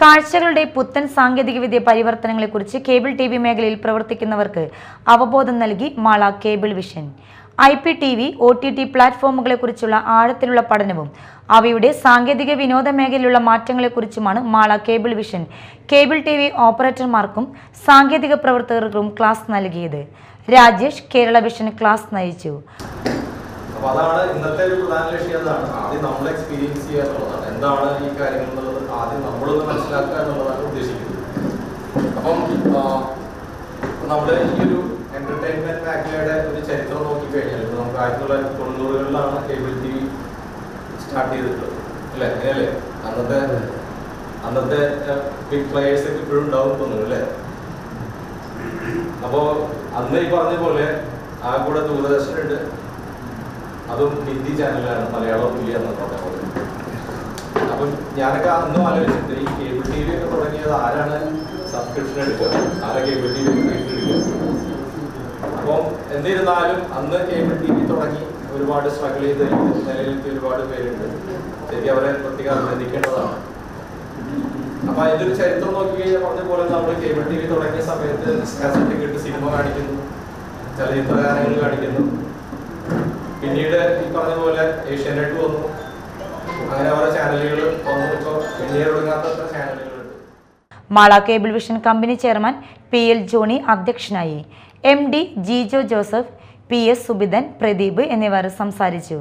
കാഴ്ചകളുടെ പുത്തൻ സാങ്കേതികവിദ്യ പരിവർത്തനങ്ങളെക്കുറിച്ച് cable TV മേഖലയിൽ പ്രവർത്തിക്കുന്നവർക്ക് അവബോധം നൽകി Mala cable vision. IPTV, OTT പ്ലാറ്റ്ഫോമുകളെക്കുറിച്ചുള്ള ആഴത്തിലുള്ള പഠനവും അവയുടെ സാങ്കേതിക വിനോദ മേഖലയിലുള്ള മാറ്റങ്ങളെക്കുറിച്ചുമാണ് Mala cable vision cable TV ഓപ്പറേറ്റർമാർക്കും സാങ്കേതിക പ്രവർത്തകർക്കും ക്ലാസ് നൽകിയത്. രാജേഷ് കേരള വിഷൻ ക്ലാസ് നയിച്ചു. അതാണ് ഇന്നത്തെ ഒരു പ്രധാന ലക്ഷ്യം. അതാണ് ആദ്യം നമ്മൾ എക്സ്പീരിയൻസ് ചെയ്യുക എന്നുള്ളതാണ്. എന്താണ് ഈ കാര്യങ്ങൾ എന്നുള്ളത് ആദ്യം നമ്മളൊന്ന് മനസ്സിലാക്കുക എന്നുള്ളതാണ് ഉദ്ദേശിക്കുന്നത്. അപ്പം നമ്മൾ ഈ ഒരു എന്റർടൈൻമെന്റ് മേഖലയുടെ ഒരു ചരിത്രം നോക്കിക്കഴിഞ്ഞാൽ ഇപ്പൊ നമുക്ക് 1990-കളിലാണ് കേബിൾ TV സ്റ്റാർട്ട് ചെയ്തിട്ടുള്ളത് അല്ലേ? അങ്ങനെയല്ലേ? അന്നത്തെ ബിഗ് പ്ലേയേഴ്സ് ഒക്കെ ഇപ്പോഴും ഉണ്ടാവും തോന്നുന്നു അല്ലേ? അപ്പോ അന്ന് ഈ പറഞ്ഞ പോലെ ആ കൂടെ ദൂരദർശനുണ്ട്, അതും ഹിന്ദി ചാനലാണ്, മലയാളം ഇല്ല എന്ന് പറഞ്ഞ പോലെ. അപ്പം ഞാനൊക്കെ അന്നും ആലോചിച്ചിട്ട് ഈ കേബിൾ TV ഒക്കെ തുടങ്ങിയത് ആരാണ് സബ്സ്ക്രിപ്ഷൻ എടുക്കുക, ആരാ കേബിൾ TV എടുക്കുക. അപ്പം എന്നിരുന്നാലും അന്ന് കേബിൾ TV തുടങ്ങി ഒരുപാട് സ്ട്രഗിൾ ചെയ്ത് നിലയിലെത്തി ഒരുപാട് പേരുണ്ട്. ശരി, അവരെ പ്രത്യേകം അഭിനന്ദിക്കേണ്ടതാണ്. അപ്പൊ അതിന്റെ ഒരു ചരിത്രം നോക്കി കഴിഞ്ഞാൽ പറഞ്ഞ പോലെ നമ്മൾ കേബിൾ TV തുടങ്ങിയ സമയത്ത് കാസറ്റ് കിട്ടി സിനിമ കാണിക്കുന്നു, ചലച്ചിത്ര ഗാനങ്ങൾ കാണിക്കുന്നു. പിന്നീട് ഈ പറഞ്ഞ പോലെ ഏഷ്യാനെറ്റ് വന്നു, അങ്ങനെ ഓരോ ചാനലുകൾ വന്നു. ഇപ്പോൾ പിന്നീട് ഒടുങ്ങാത്ത ചാനലുകളുണ്ട്. Mala cable vision company chairman PL Johny അധ്യക്ഷനായി. MD ജിജോ ജോസഫ്, PS സുബിധൻ, പ്രദീപ് എന്നിവർ സംസാരിച്ചു.